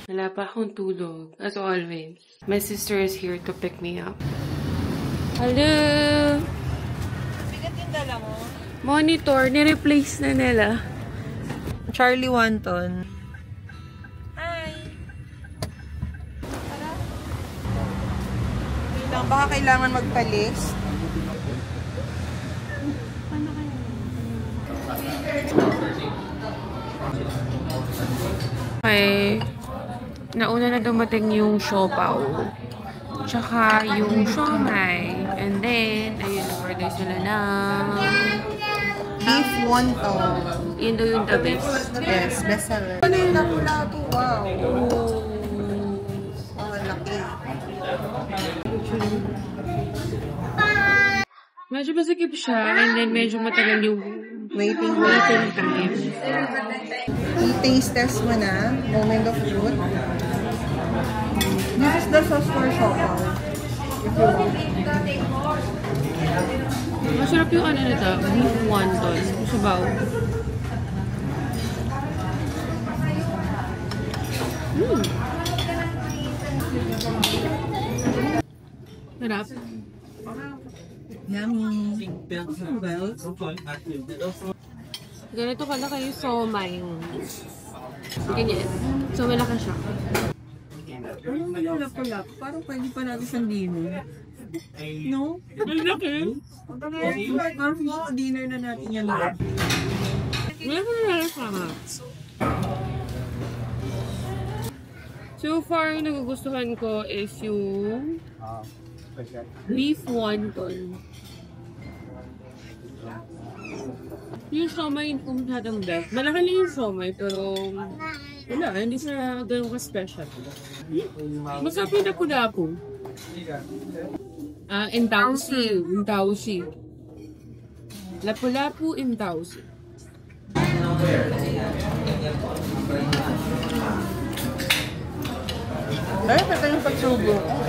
Wala pa akong tulog, as always. My sister is here to pick me up. Hello! Bigat yung dala mo? Monitor, ni-replace na nila. Charlie Wonton. Hi! Tara. Baka kailangan magpalis. Okay. Nauna na dumating yung siopaw. Tsaka yung siomai. And then, ayun, order sila ng Beef wonton. yun daw yung the best. Yes, best seller. Ano yung lapu-lapu? Wow. Oh, laki. Medyo masikip siya. And then, medyo matagal yung Waiting time. I-taste test mo na. Moment of truth. This is the sauce for siopaw. If you want. Masarap yung ano nito, beef wonton. Sabaw. Sarap. Yummy. Ganito kalaki yung siomai. Ganyan. So, malaki siya. Anong malap-lap? Parang pwede pa natin sa dinner. No? Malaki. Parang dinner na natin yan. Malaki na lang. So far, yung nagugustuhan ko is yung beef wonton. Yung siomai, hindi ko masyadong best. Malaki lang yung siomai, pero wala, hindi siya ganun ka-special. Masarap yung lapu-lapu. Intausi. Intausi. Lapu-lapu, intausi. Ay, pati yung pagsubo ko.